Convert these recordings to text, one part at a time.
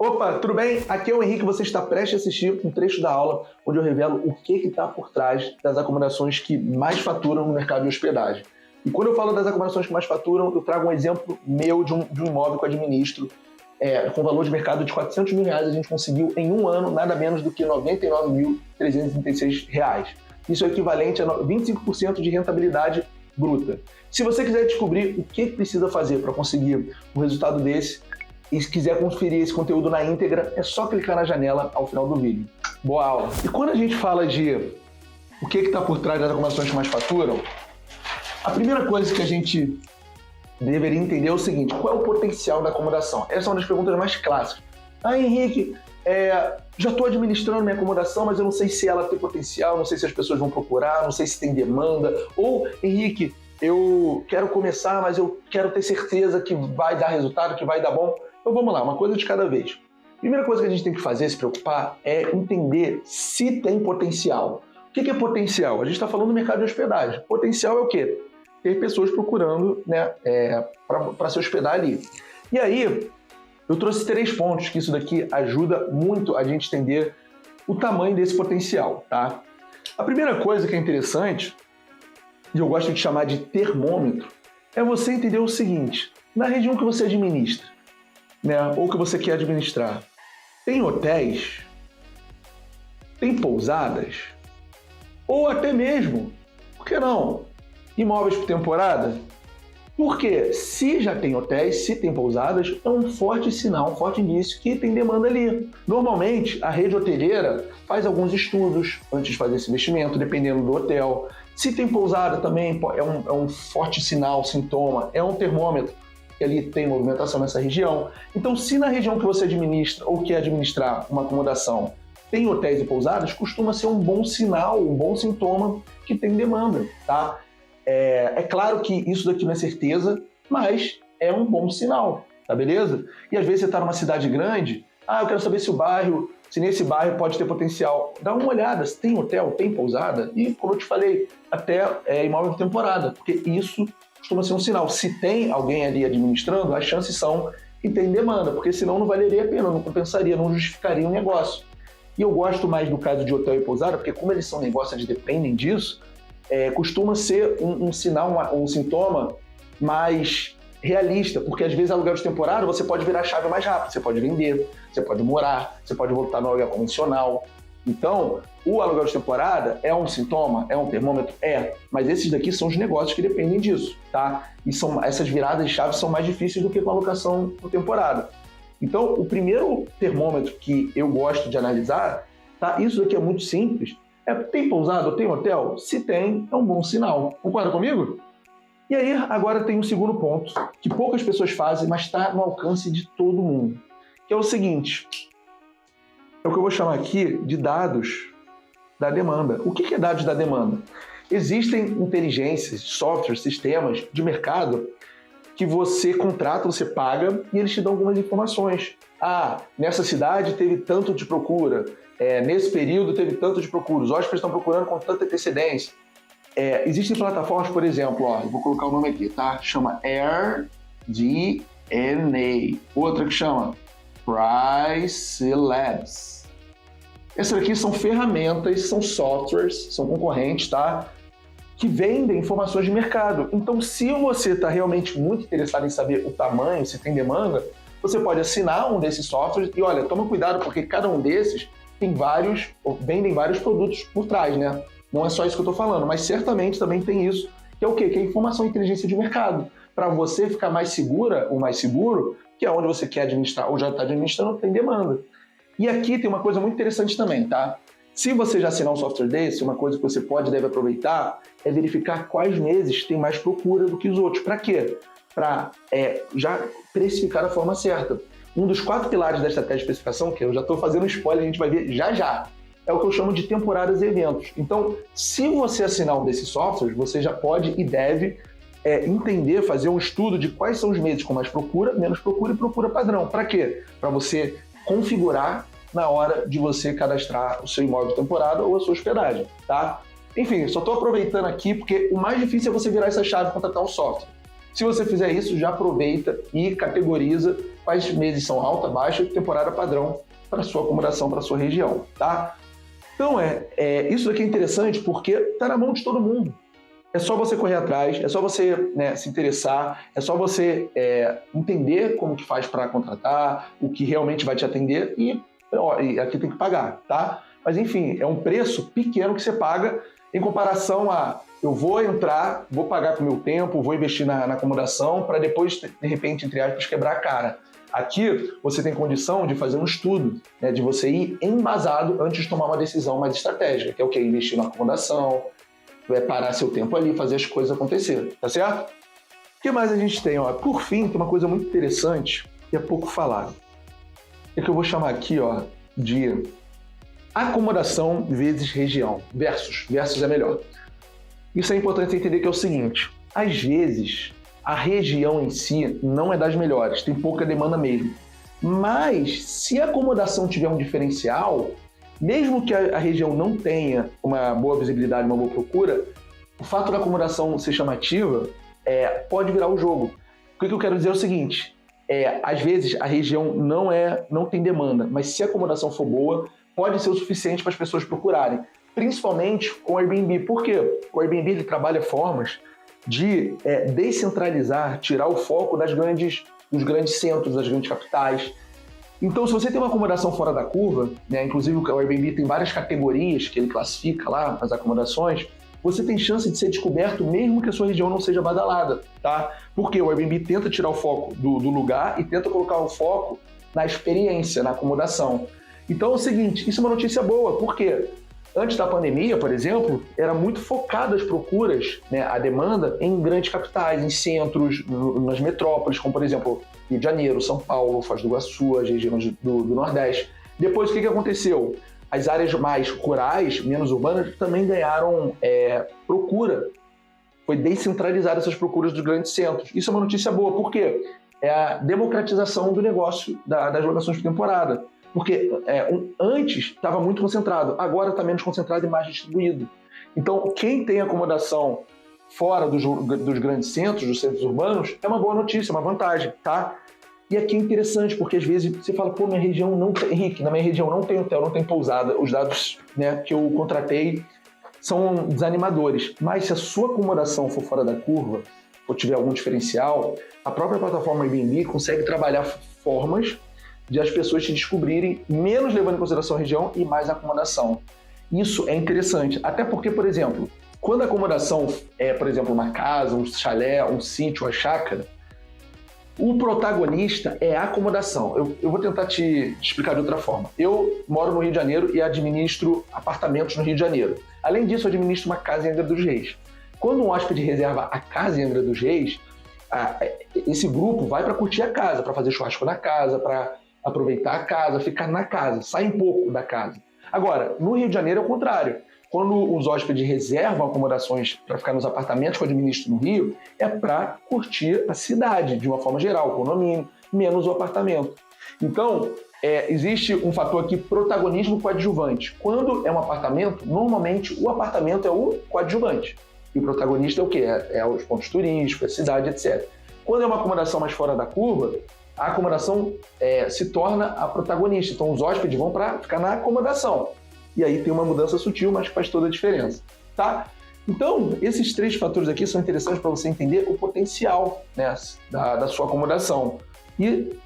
Opa, tudo bem? Aqui é o Henrique, você está prestes a assistir um trecho da aula onde eu revelo o que está por trás das acomodações que mais faturam no mercado de hospedagem. E quando eu falo das acomodações que mais faturam, eu trago um exemplo meu de um imóvel que eu administro, com valor de mercado de R$ 400 mil, a gente conseguiu em um ano nada menos do que R$ 99.336. Isso é equivalente a 25% de rentabilidade bruta. Se você quiser descobrir o que precisa fazer para conseguir um resultado desse, e se quiser conferir esse conteúdo na íntegra, é só clicar na janela ao final do vídeo. Boa aula! E quando a gente fala de o que está por trás das acomodações que mais faturam, a primeira coisa que a gente deveria entender é o seguinte: qual é o potencial da acomodação? Essa é uma das perguntas mais clássicas. Henrique, já estou administrando minha acomodação, mas eu não sei se ela tem potencial, não sei se as pessoas vão procurar, não sei se tem demanda. Ou, Henrique, eu quero começar, mas eu quero ter certeza que vai dar resultado, que vai dar bom. Então vamos lá, uma coisa de cada vez. Primeira coisa que a gente tem que fazer, se preocupar, é entender se tem potencial. O que é potencial? A gente está falando do mercado de hospedagem. Potencial é o quê? Ter pessoas procurando, né, para se hospedar ali. E aí, eu trouxe 3 pontos que isso daqui ajuda muito a gente entender o tamanho desse potencial, tá? A primeira coisa que é interessante, e eu gosto de chamar de termômetro, é você entender o seguinte: na região que você administra, né, ou que você quer administrar, tem hotéis, tem pousadas, ou até mesmo, por que não, imóveis por temporada? Porque se já tem hotéis, se tem pousadas, é um forte sinal, um forte indício que tem demanda ali. Normalmente, a rede hoteleira faz alguns estudos antes de fazer esse investimento, dependendo do hotel. Se tem pousada também, é um forte sinal, sintoma, é um termômetro que ali tem movimentação nessa região. Então, se na região que você administra ou quer administrar uma acomodação tem hotéis e pousadas, costuma ser um bom sinal, um bom sintoma que tem demanda, tá? É claro que isso daqui não é certeza, mas é um bom sinal, tá beleza? E às vezes você está numa cidade grande, eu quero saber se nesse bairro pode ter potencial. Dá uma olhada, se tem hotel, tem pousada, e como eu te falei, até imóvel de temporada, porque isso costuma ser um sinal. Se tem alguém ali administrando, as chances são que tem demanda, porque senão não valeria a pena, não compensaria, não justificaria o negócio. E eu gosto mais do caso de hotel e pousada, porque como eles são negócios que dependem disso, costuma ser um sinal, um sintoma mais realista, porque às vezes aluguel de temporada você pode virar a chave mais rápido, você pode vender, você pode morar, você pode voltar no aluguel convencional. Então, o aluguel de temporada é um sintoma, é um termômetro? Mas esses daqui são os negócios que dependem disso, tá? E essas viradas de chave são mais difíceis do que com a alocação por temporada. Então, o primeiro termômetro que eu gosto de analisar, tá? Isso daqui é muito simples. Tem pousada ou tem hotel? Se tem, é um bom sinal. Concorda comigo? E aí, agora tem um segundo ponto, que poucas pessoas fazem, mas está no alcance de todo mundo, que é o seguinte: é o que eu vou chamar aqui de dados da demanda. O que é dados da demanda? Existem inteligências, softwares, sistemas de mercado que você contrata, você paga e eles te dão algumas informações. Nessa cidade teve tanto de procura, nesse período teve tanto de procura, os hóspedes estão procurando com tanta antecedência. Existem plataformas, por exemplo, eu vou colocar o nome aqui, tá? Chama AirDNA. Outra que chama Price Labs. Essas aqui são ferramentas, são softwares, são concorrentes, tá? Que vendem informações de mercado. Então, se você está realmente muito interessado em saber o tamanho, se tem demanda, você pode assinar um desses softwares e, olha, toma cuidado, porque cada um desses vendem vários produtos por trás, né? Não é só isso que eu estou falando, mas certamente também tem isso, que é o quê? Que é informação e inteligência de mercado. Para você ficar mais segura ou mais seguro, que é onde você quer administrar ou já está administrando, tem demanda. E aqui tem uma coisa muito interessante também, tá? Se você já assinar um software desse, uma coisa que você deve aproveitar é verificar quais meses tem mais procura do que os outros. Para quê? Para já precificar da forma certa. Um dos 4 pilares da estratégia de precificação, que eu já estou fazendo spoiler, a gente vai ver já, é o que eu chamo de temporadas e eventos. Então, se você assinar um desses softwares, você já pode e deve entender, fazer um estudo de quais são os meses com mais procura, menos procura e procura padrão. Para quê? Para você configurar na hora de você cadastrar o seu imóvel de temporada ou a sua hospedagem, tá? Enfim, só estou aproveitando aqui porque o mais difícil é você virar essa chave e contratar um software. Se você fizer isso, já aproveita e categoriza quais meses são alta, baixa e temporada padrão para sua acomodação, para sua região, tá? Então, isso aqui é interessante porque está na mão de todo mundo. É só você correr atrás, é só você, né, se interessar, é só você entender como que faz para contratar, o que realmente vai te atender e aqui tem que pagar, tá? Mas enfim, é um preço pequeno que você paga em comparação a eu vou entrar, vou pagar com o meu tempo, vou investir na acomodação para depois, de repente, entre aspas, quebrar a cara. Aqui você tem condição de fazer um estudo, né, de você ir embasado antes de tomar uma decisão mais estratégica, que é o quê? Investir na acomodação, parar seu tempo ali, fazer as coisas acontecerem, tá certo? O que mais a gente tem? Ó? Por fim, tem uma coisa muito interessante e é pouco falado. É que eu vou chamar aqui de acomodação vezes região. Versus é melhor. Isso é importante você entender que é o seguinte, às vezes a região em si não é das melhores, tem pouca demanda mesmo. Mas se a acomodação tiver um diferencial, mesmo que a região não tenha uma boa visibilidade, uma boa procura, o fato da acomodação ser chamativa pode virar o jogo. O que eu quero dizer é o seguinte, às vezes a região não tem demanda, mas se a acomodação for boa, pode ser o suficiente para as pessoas procurarem, principalmente com o Airbnb. Por quê? O Airbnb ele trabalha formas de descentralizar, tirar o foco dos grandes centros, das grandes capitais. Então, se você tem uma acomodação fora da curva, né, inclusive o Airbnb tem várias categorias que ele classifica lá, as acomodações, você tem chance de ser descoberto mesmo que a sua região não seja badalada, tá? Porque o Airbnb tenta tirar o foco do lugar e tenta colocar o foco na experiência, na acomodação. Então é o seguinte, isso é uma notícia boa, por quê? Antes da pandemia, por exemplo, era muito focado as procuras, né, a demanda em grandes capitais, em centros, nas metrópoles, como por exemplo Rio de Janeiro, São Paulo, Foz do Iguaçu, as regiões do Nordeste. Depois, o que aconteceu? As áreas mais rurais, menos urbanas, também ganharam procura. Foi descentralizada essas procuras dos grandes centros. Isso é uma notícia boa, por quê? É a democratização do negócio das locações por temporada. Porque antes estava muito concentrado, agora está menos concentrado e mais distribuído. Então, quem tem acomodação fora dos grandes centros, dos centros urbanos, é uma boa notícia, uma vantagem, tá? E aqui é interessante, porque às vezes você fala, pô, minha região não tem... Henrique, na minha região não tem hotel, não tem pousada. Os dados, né, que eu contratei são desanimadores. Mas se a sua acomodação for fora da curva, ou tiver algum diferencial, a própria plataforma Airbnb consegue trabalhar formas de as pessoas te descobrirem, menos levando em consideração a região e mais a acomodação. Isso é interessante, até porque, por exemplo, quando a acomodação é, por exemplo, uma casa, um chalé, um sítio, uma chácara, o protagonista é a acomodação. Eu vou tentar te explicar de outra forma. Eu moro no Rio de Janeiro e administro apartamentos no Rio de Janeiro. Além disso, eu administro uma casa em Angra dos Reis. Quando um hóspede reserva a casa em Angra dos Reis, esse grupo vai para curtir a casa, para fazer churrasco na casa, para aproveitar a casa, ficar na casa, sai um pouco da casa. Agora, no Rio de Janeiro é o contrário. Quando os hóspedes reservam acomodações para ficar nos apartamentos que eu administro no Rio, é para curtir a cidade, de uma forma geral, o condomínio, menos o apartamento. Então, existe um fator aqui, protagonismo coadjuvante. Quando é um apartamento, normalmente o apartamento é o coadjuvante. E o protagonista é o quê? É os pontos turísticos, a cidade, etc. Quando é uma acomodação mais fora da curva, a acomodação se torna a protagonista. Então, os hóspedes vão para ficar na acomodação. E aí tem uma mudança sutil, mas que faz toda a diferença, tá? Então, esses 3 fatores aqui são interessantes para você entender o potencial, né, da sua acomodação. E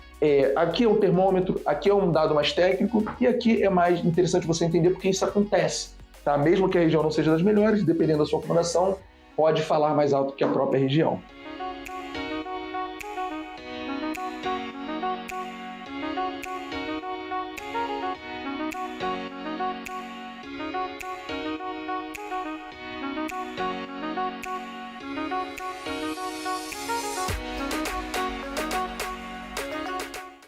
aqui é um termômetro, aqui é um dado mais técnico, e aqui é mais interessante você entender porque isso acontece, tá? Mesmo que a região não seja das melhores, dependendo da sua acomodação, pode falar mais alto que a própria região.